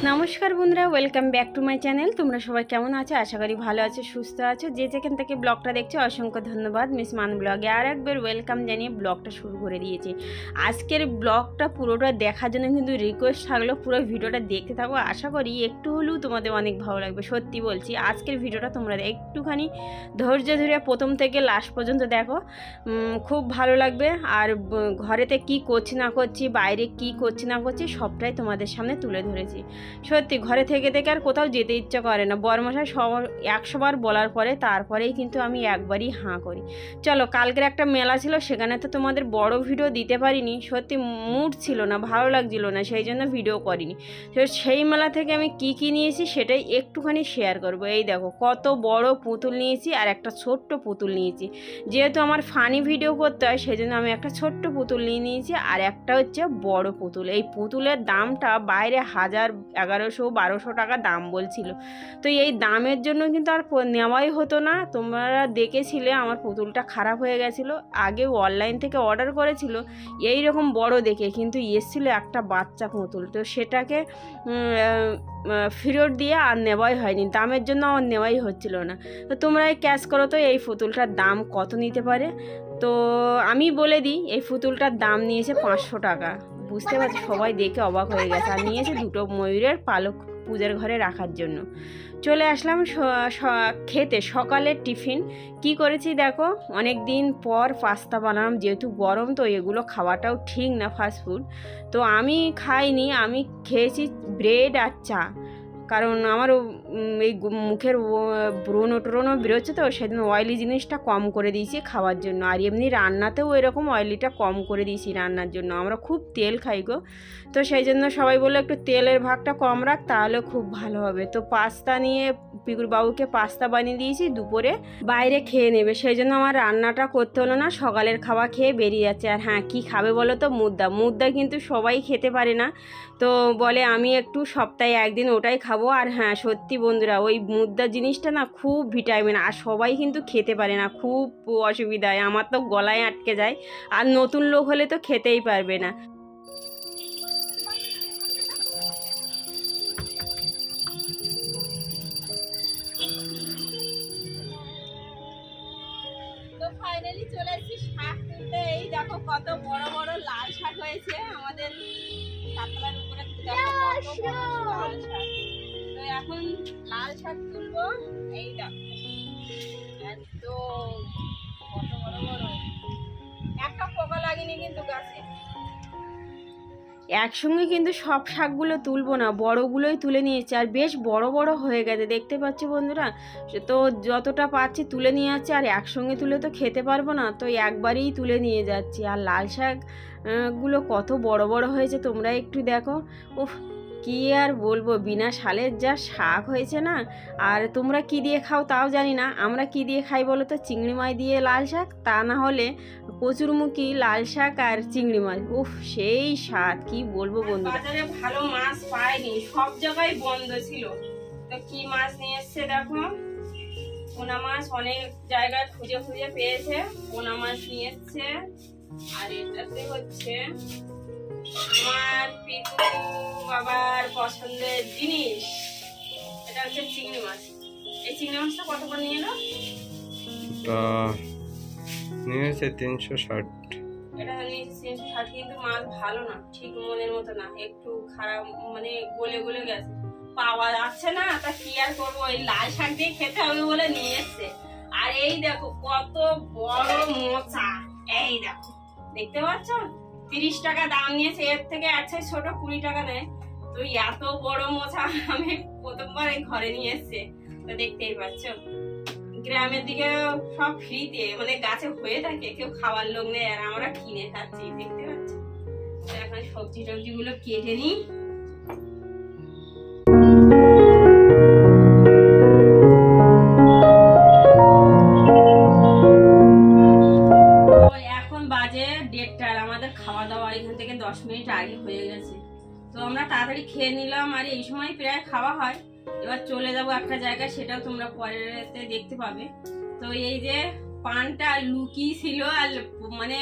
नमस्कार बंधुरा welcome back to my channel. तुम्हारा सबाई केमन आछो? आशा करी भालो आछो, सुस्थ आछो। जे जेखान थेके ब्लगटा देखछो असंख्य धन्यवाद। मिस मान ब्लगे आर एकबार वेलकम जानिए ब्लगटा शुरू करे दिएछि। आजकेर ब्लगटा पुरोटा देखार जोन्नो किन्तु रिक्वेस्ट थाकलो पुरो भिडियोटा देखते थाको। आशा करी एकटू हलेও তোমাদের অনেক ভালো লাগবে। সত্যি বলছি আজকের ভিডিওটা তোমরা একটুখানি ধৈর্য ধরে প্রথম থেকে লাস্ট পর্যন্ত দেখো, খুব ভালো লাগবে। আর ঘরেতে কি করছি না করছি, বাইরে কি করছি না করছি সবটাই তোমাদের সামনে তুলে ধরেছি। সত্যি ঘরে থেকে থেকে আর কোথাও যেতে ইচ্ছা করে না। বরমশাই 100 বার বলার পরে তারপরেই কিন্তু আমি একবারই হাঁ করি। চলো, কালকের একটা মেলা ছিল, সেখানে তো তোমাদের বড় ভিডিও দিতে পারিনি। সত্যি মুড ছিল না, ভালো লাগছিল না, সেই জন্য ভিডিও করিনি। তো সেই মেলা থেকে আমি কি নিয়েছি সেটাই একটুখানি শেয়ার করব। এই দেখো কত বড় পুতুল নিয়েছি আর একটা ছোট্ট পুতুল নিয়েছি। যেহেতু আমার ফানি ভিডিও করতে হয় সেই জন্য আমি একটা ছোট্ট পুতুল নিয়েছি আর একটা হচ্ছে বড় পুতুল। এই পুতুলের দামটা বাইরে 1000, 1100, 1200 টাকা দাম বলছিল। তো এই দামের জন্য কিন্তু আর নেওয়াই হতো না। তোমরা দেখেছিলে আমার পুতুলটা খারাপ হয়ে গেছিলো। আগে অনলাইন থেকে অর্ডার করেছিল এই রকম বড় দেখে, কিন্তু এসেছিলো একটা বাচ্চা পুতুল। তো সেটাকে ফেরত দিয়ে আর নেওয়াই হয়নি, দামের জন্য আমার নেওয়াই হচ্ছিল না। তো তোমরাই ক্যাশ করো তো এই পুতুলটার দাম কত নিতে পারে। তো আমি বলে দিই, এই পুতুলটার দাম নিয়েছে 500 টাকা। বুঝতে পারছি সবাই দেখে অবাক হয়ে গেছে। আর নিয়েছে দুটো ময়ূরের পালক পূজার ঘরে রাখার জন্য। চলে আসলাম খেতে। সকালের টিফিন কি করেছি দেখো, অনেক দিন পর পাস্তা বানালাম। যেহেতু গরম তো এগুলো খাওয়াটাও ঠিক না, ফাস্টফুড। তো আমি খাইনি, আমি খেয়েছি ব্রেড আর চা। কারণ আমার এই মুখের ব্রণও বেরোচ্ছে, তো সেদিন অয়েলি জিনিসটা কম করে দিয়েছি খাওয়ার জন্য। আর এমনি রান্নাতেও এরকম অয়েলিটা কম করে দিয়েছি রান্নার জন্য। আমরা খুব তেল খাই গো, তো সেই জন্য সবাই বললো একটু তেলের ভাগটা কম রাখ, তাহলে খুব ভালো হবে। তো পাস্তা নিয়ে পিকুর বাবুকে পাস্তা বানিয়ে দিয়েছি, দুপুরে বাইরে খেয়ে নেবে, সেই জন্য আমার রান্নাটা করতে হলো না। সকালের খাওয়া খেয়ে বেরিয়ে যাচ্ছে। আর হ্যাঁ, কী খাবে বলো তো? মুদ্দা কিন্তু সবাই খেতে পারে না। তো বলে আমি একটু সপ্তাহে একদিন ওটাই খাবো। আর হ্যাঁ সত্যি বন্ধুরা, ওই মুদ্রা জিনিসটা না খুব ভিটামিন, আর সবাই কিন্তু খেতে পারে না, খুব অসুবিধা হয়। আমার তো গলায় আটকে যায়, আর নতুন লোক হলে তো খেতেই পারবে না। তো ফাইনালি চলে এসেছি শাক তুলতে। এই দেখো কত বড় বড় লাল শাক হয়েছে আমাদের পাতলার উপরে। লাল শাক, তো এখন লাল শাক তুলবো। এই দেখো একদম কত বড় বড়, একটা পোকা লাগেনি কিন্তু গাছে। একসঙ্গে কিন্তু সব শাকগুলো তুলবো না, বড়গুলোই তুলে নিয়েছি। আর বেশ বড় বড় হয়ে গেছে, দেখতে পাচ্ছি বন্ধুরা। তো যতটা পাচ্ছি তুলে নিয়ে যাচ্ছি, আর একসঙ্গে তুলে তো খেতে পারবো না, তো একবারেই তুলে নিয়ে যাচ্ছি। আর লাল শাক গুলো কত বড় বড় হয়েছে তোমরা একটু দেখো। উফ, কি আর বলবো, বিনা সালের যা শাক হয়েছে না। আর তোমরা কি দিয়ে খাও তাও জানি না, আমরা কি দিয়ে খাই বলো তো? চিংড়ি মাছ দিয়ে লাল শাক, তা না হলে কচুরমুখী, লাল শাক আর চিংড়ি মাছ। উফ, সেই স্বাদ, কি বলবো বন্ধুরা। বাজারে ভালো মাছ পাইনি, সব জায়গায় বন্ধ ছিল। তো কি মাছ নিয়ে এসছে দেখো, পোনা মাছ অনেক জায়গায় খুঁজে খুঁজে পেয়েছে, পোনা মাছ নিয়ে এসছে। আর এটাতে হচ্ছে আমার পিকু বাবার পছন্দের জিনিস, এটা হচ্ছে চিংড়ি মাছ। এই চিংড়ি মাছটা কত করে নিয়ে এলো? নিয়েছে 360। এটা নিয়েছে 360, কিন্তু মাছ ভালো না, ঠিক মনের মতো না, একটু খারাপ, মানে গলে গলে গেছে, পাওয়া যাচ্ছে না। তা কি আর করবো, এই লাল শাক দিয়ে খেতে হবে বলে নিয়ে এসছে। আর এই দেখো কত বড় মোচা, এই দেখো দেখতে পাচ্ছ, 30 টাকা দাম নিয়েছে। এর থেকে আছে ছোট 20 টাকা নেয়। তো এত বড় মোচা আমি প্রথমবার এই ঘরে নিয়ে এসছে। তো দেখতেই পাচ্ছ, গ্রামের দিকে সব ফ্রিতে, মানে গাছে হয়ে থাকে, কেউ খাওয়ার লোক নেই, আর আমরা কিনে খাচ্ছি, দেখতে পাচ্ছ। তো এখন সবজি গুলো কেটে নিই। এখন বাজে 1:30, আমাদের খাওয়া দাওয়া এখান থেকে 10 মিনিট আগে হয়ে গেছে। তো আমরা তাড়াতাড়ি খেয়ে নিলাম, আর এই সময় প্রায় খাওয়া হয়। এবার চলে যাব একটা জায়গায়, সেটাও তোমরা পরেতে দেখতে পাবে। তো এই যে পানটা লুকিয়ে ছিল আর মানে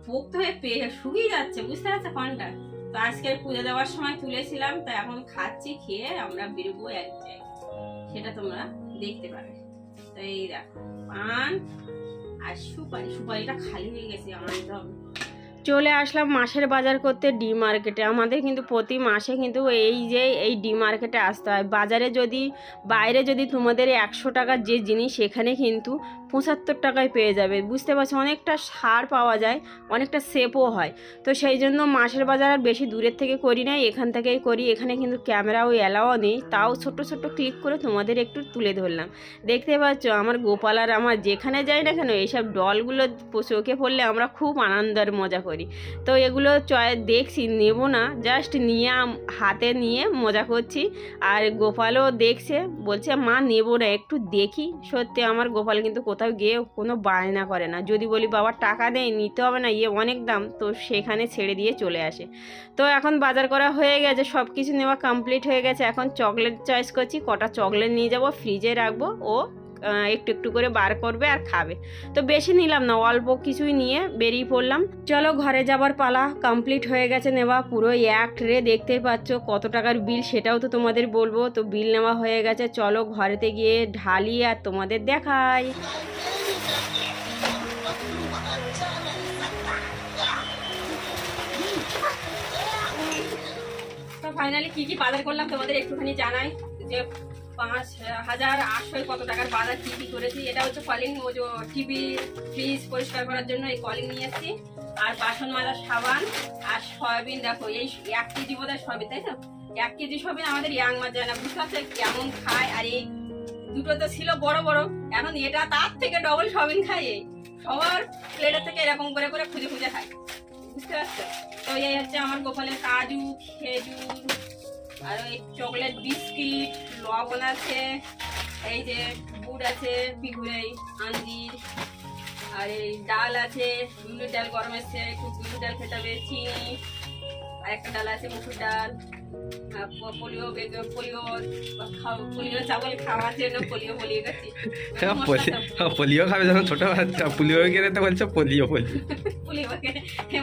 পোক্ত হয়ে শুকিয়ে যাচ্ছে, বুঝতে পারছো পানটা। তো আজকে পুজো দেওয়ার সময় তুলেছিলাম, তো এখন খাচ্ছি, খেয়ে আমরা বেরোবো এক জায়গায়, সেটা তোমরা দেখতে পাবে। তো এই দেখো পান আর সুপারিটা খালি হয়ে গেছে, আমার চলে আসলাম মাসের বাজার করতে ডি মার্কেটে। আমাদের কিন্তু প্রতি মাসে কিন্তু এই ডি মার্কেটে আসতে হয়। বাজারে যদি বাইরে যদি তোমাদের 100 টাকার যে জিনিস সেখানে কিন্তু 75 টাকায় পেয়ে যাবে, বুঝতে পারছো। অনেকটা ছাড় পাওয়া যায়, অনেকটা সেফও হয়। তো সেই জন্য মাসের বাজার আর বেশি দূরের থেকে করি না, এখান থেকেই করি। এখানে কিন্তু ক্যামেরাও এলাও নেই, তাও ছোট্ট ছোট্ট ক্লিক করে তোমাদের একটু তুলে ধরলাম। দেখতে পাচ্ছ আমার গোপাল আর আমার যেখানে যাই না কেন এইসব ডলগুলো চোখে পড়লে আমরা খুব আনন্দ আর মজা করি। তো এগুলো দেখছি, নেব না, জাস্ট নিয়ে হাতে নিয়ে মজা করছি। আর গোপালও দেখছে, বলছে মা নেব না, একটু দেখি। সত্যি আমার গোপাল কিন্তু কোথাও গিয়ে কোনো বায়না করে না। যদি বলি বাবার টাকা নেই, নিতে হবে না, অনেক দাম, তো সেখানে ছেড়ে দিয়ে চলে আসে। তো এখন বাজার করা হয়ে গেছে, সব কিছু নেওয়া কমপ্লিট হয়ে গেছে। এখন চকলেট চয়েস করছি, কটা চকলেট নিয়ে যাব, ফ্রিজে রাখবো, ও একটু একটু করে বার করবে আর খাবে। তো বেশি নিলাম না, অল্প কিছুই নিয়ে বেরিয়ে পড়লাম। চলো ঘরে যাবার পালা, কমপ্লিট হয়ে গেছে নেওয়া পুরো এক ট্রে। দেখতেই পাচ্ছ কত টাকার বিল, সেটাও তো তোমাদের বলবো। তো বিল নেওয়া হয়ে গেছে, চলো ঘরেতে গিয়ে ঢালি আর তোমাদের দেখাই। তো ফাইনালি কি কি বাজার করলাম তোমাদের একটুখানি জানাই, যে 5,800 কত টাকার বাজার কি কি করেছি। এটা হচ্ছে কলিং, টিভি ফ্রিজ পরিষ্কার করার জন্য এই কলিং নিয়ে এসেছি। আর বাসন মাজার সাবান আর সয়াবিন। দেখো এই 1 কেজি বোধ হয় সয়াবিন, তাই তো? 1 কেজি সয়াবিন আমাদের ইয়াং মা যায় না, বুঝতে পারছো কেমন খায়। আর এই দুটো তো ছিল বড় বড়, এখন এটা তার থেকে ডবল সয়াবিন খায়। এই সবার প্লেটের থেকে এরকম করে করে খুঁজে খুঁজে খায়, বুঝতে পারছো। তো এই হচ্ছে আমার গোপালের কাজু, খেজুর, আর ওই চকলেট বিস্কিট, লবণ আছে, এই যে গুড় আছে, পিগুড়াই আঞ্জির, আর এই ডাল আছে, বিউলির ডাল গরম এসছে, একটু বিউলির ডাল খেতে হবে, চিনি, আর একটা ডাল আছে মুসুর ডাল, পোলিও চাবল খাওয়ার জন্য পোলিও করছি। পোলিও খাবে যখন ছোট বাচ্চা, পোলিও কেনে তো বলছে পোলিও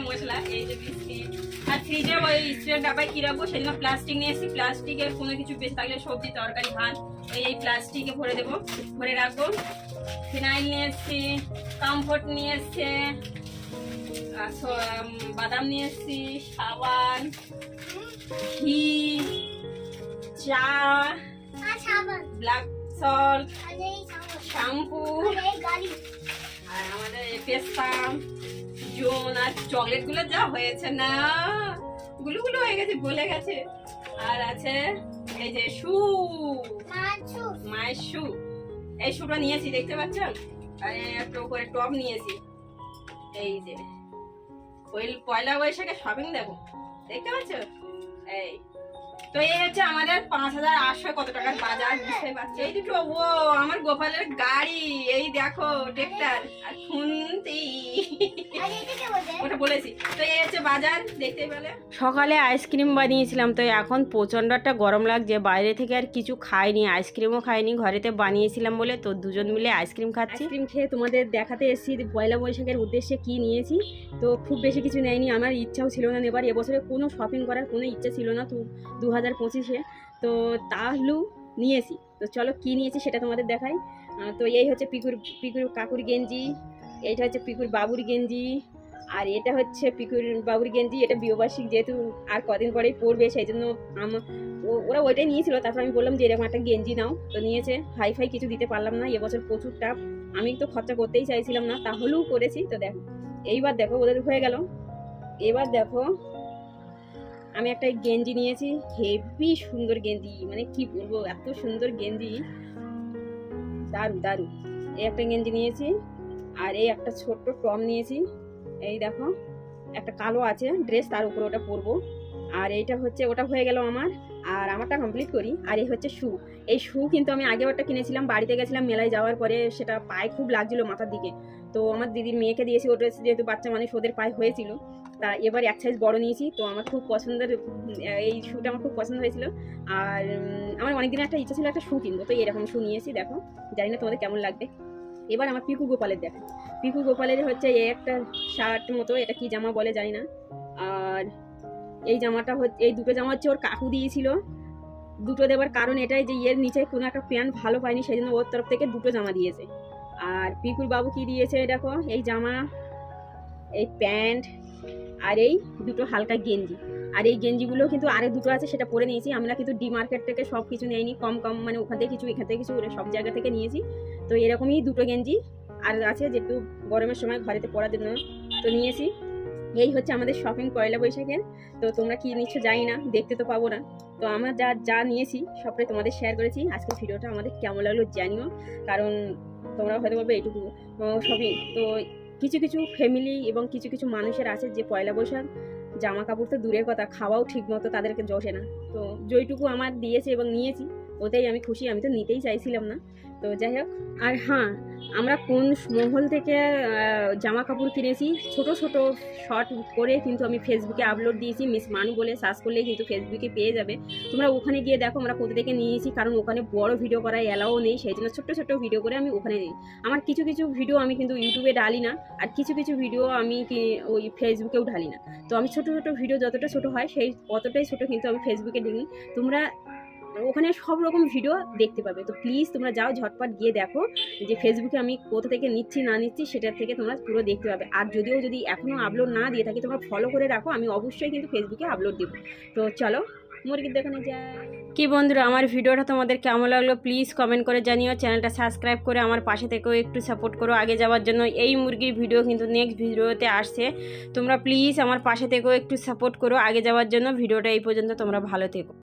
মশলা, এই যে বিস্কিট। আর ফ্রিজে ওই স্টিলের ডাবায় কি রাখবো, সেজন্য প্লাস্টিক নিয়ে এসেছি। প্লাস্টিকের কোনো কিছু বেশি থাকলে সবজি তরকারি ভাত এই প্লাস্টিকে ভরে দেবো, ভরে রাখবো। ফিনাইল নিয়ে এসেছি, কমফোর্ট নিয়ে এসছে, বাদাম নিয়ে এসেছি, সাবান, ঘি, চা, ব্ল্যাক সল্ট, শ্যাম্পু, আর আমাদের পেস্তা, জোন। আর চকলেট গুলো যা হয়েছে না, গুলো হয়ে গেছে, গলে গেছে। আর আছে এই যে শু, মায়ের শু, এই শুটা নিয়েছি, দেখতে পাচ্ছ। আর একটা করে টপ নিয়েছি, এই যে ওই পয়লা বৈশাখে শপিং দেবো, দেখতে পাচ্ছ। এই তো এই হচ্ছে আমাদের 5,800 কত টাকার বাজার, বুঝতে পারছি। এই দুটো ও আমার গোপালের গাড়ি, এই দেখো ট্রেক্টর আর খুন্তি, ওটা বলেছি। তো এই হচ্ছে বাজার, দেখতে পেলে। সকালে আইসক্রিম বানিয়েছিলাম, তো এখন প্রচন্ড একটা গরম লাগছে, বাইরে থেকে আর কিছু খাইনি, আইসক্রিমও খাইনি, ঘরেতে বানিয়েছিলাম বলে। তো দুজন মিলে আইসক্রিম খাচ্ছি। আইসক্রিম খেয়ে তোমাদের দেখাতে এসেছি পয়লা বৈশাখের উদ্দেশ্যে কি নিয়েছি। তো খুব বেশি কিছু নেয়নি, আমার ইচ্ছাও ছিল না নেবার, এবছরে কোনো শপিং করার কোনো ইচ্ছা ছিল না। তো 2025-এ তো তাহলে নিয়েছি। তো চলো কি নিয়েছি সেটা তোমাদের দেখাই। তো এই হচ্ছে পিকুর কাকুর গেঞ্জি, এইটা হচ্ছে পিকুর বাবুর গেঞ্জি, আর এটা হচ্ছে পিকুর বাবুর গেঞ্জি। এটা বিবার্ষিক, যেহেতু আর কদিন পরেই পড়বে, সেই জন্য ওরা ওইটাই নিয়েছিল। তারপর আমি বললাম যে এরকম একটা গেঞ্জি নাও, তো নিয়েছে। হাইফাই কিছু দিতে পারলাম না, এবছর প্রচুর টাফ, আমি তো খরচা করতেই চাইছিলাম না, তাহলেও করেছি। তো দেখো এইবার দেখো ওদের হয়ে গেল। এবার দেখো আমি একটা গেঞ্জি নিয়েছি, হেভি সুন্দর গেঞ্জি, মানে কি বলবো, এত সুন্দর গেঞ্জি, দারুণ। এই একটা গেঞ্জি নিয়েছি, আর এই একটা ছোট্ট টপ নিয়েছি। এই দেখো একটা কালো আছে ড্রেস, তার উপরে ওটা পরবো। আর এইটা হচ্ছে, ওটা হয়ে গেল আমার। আর আমারটা কমপ্লিট করি। আর এই হচ্ছে শু। এই শু কিন্তু আমি আগে ওটা কিনেছিলাম, বাড়িতে গেছিলাম মেলায় যাওয়ার পরে, সেটা পায়ে খুব লাগছিল মাথার দিকে। তো আমার দিদির মেয়েকে দিয়েছি, ওটা যেহেতু বাচ্চা মানুষ, ওদের পায়ে হয়েছিল। তা এবার 1 সাইজ বড় নিয়েছি। তো আমার খুব পছন্দের এই শুটা আমার খুব পছন্দ হয়েছিল। আর আমার অনেকদিন একটা ইচ্ছা ছিল একটা শু কিনবো, তো এরকম শু নিয়েছি। দেখো জানি না তোমাদের কেমন লাগবে। এবার আমার পিকু গোপালের দেখেন, পিকু গোপালের হচ্ছে এই একটা শার্ট মতো, এটা কি জামা বলে জানি না। আর এই জামাটা হচ্ছে, এই দুটো জামা হচ্ছে ওর কাকু দিয়েছিল। দুটো দেওয়ার কারণ এটাই যে এর নিচে কোনো একটা প্যান্ট ভালো পায়নি, সেই জন্য ওর তরফ থেকে দুটো জামা দিয়েছে। আর পিকুর বাবু কি দিয়েছে দেখো, এই জামা, এই প্যান্ট, আর এই দুটো হালকা গেঞ্জি। আর এই গেঞ্জিগুলো কিন্তু আরও দুটো আছে, সেটা পরে নিয়েছি। আমরা কিন্তু ডি মার্কেট থেকে সব কিছু নেইনি, কম কম মানে ওখান থেকে কিছু এখান থেকে কিছু সব জায়গা থেকে নিয়েছি। তো এরকমই দুটো গেঞ্জি আর আছে, যেহেতু গরমের সময় ঘরেতে পরার জন্য তো নিয়েছি। এই হচ্ছে আমাদের শপিং পয়লা বৈশাখের। তো তোমরা কি নিচ্ছ জানি না, দেখতে তো পাবো না। তো আমরা যা যা নিয়েছি সবটাই তোমাদের শেয়ার করেছি। আজকের ভিডিওটা আমাদের কেমন লাগলো জানিও, কারণ তোমরা হয়তো বলবে এইটুকু শপিং। তো কিছু কিছু ফ্যামিলি এবং কিছু কিছু মানুষের আছে যে পয়লা বৈশাখ জামা কাপড় তো দূরের কথা, খাওয়াও ঠিক মতো তাদেরকে জোশে না। তো যেইটুকু আমার দিয়েছে এবং নিয়েছি ওতেই আমি খুশি। আমি তো নিতেই চাইছিলাম না, তো যাই হোক। আর হ্যাঁ, আমরা কোন মহল থেকে জামা কাপড় কিনেছি ছোট ছোট শর্ট করে কিন্তু আমি ফেসবুকে আপলোড দিয়েছি, মিস মানু বলে সার্চ করলেই কিন্তু ফেসবুকে পেয়ে যাবে। তোমরা ওখানে গিয়ে দেখো আমরা কোথা থেকে নিয়েছি, কারণ ওখানে বড় ভিডিও করা এলাও নেই, সেই জন্য ছোট্ট ছোট্ট ভিডিও করে আমি ওখানে নিই। আমার কিছু কিছু ভিডিও আমি কিন্তু ইউটিউবে ঢালি না, আর কিছু কিছু ভিডিও আমি ওই ফেসবুকেও ঢালি না। তো আমি ছোট ছোট ভিডিও যতটা ছোট হয় সেই অতটাই ছোট কিন্তু আমি ফেসবুকে ঢালি। তোমরা ওখানে সব রকম ভিডিও দেখতে পাবে। তো প্লিজ তোমরা যাও, ঝটপট গিয়ে দেখো যে ফেসবুকে আমি কোথা থেকে নিচ্ছি না নিচ্ছি, সেটার থেকে তোমরা পুরো দেখতে পাবে। আর যদি এখনও আপলোড না দিয়ে থাকি তোমরা ফলো করে রাখো, আমি অবশ্যই কিন্তু ফেসবুকে আপলোড দেবো। তো চলো মুরগির দোকানে যাই। কি বন্ধুরা, আমার ভিডিওটা তোমাদের কেমন লাগলো প্লিজ কমেন্ট করে জানিও। চ্যানেলটা সাবস্ক্রাইব করে আমার পাশে থেকেও একটু সাপোর্ট করো আগে যাওয়ার জন্য। এই মুরগির ভিডিও কিন্তু নেক্সট ভিডিওতে আসছে, তোমরা প্লিজ আমার পাশে থেকেও একটু সাপোর্ট করো আগে যাওয়ার জন্য। ভিডিওটা এই পর্যন্ত, তোমরা ভালো থেকো।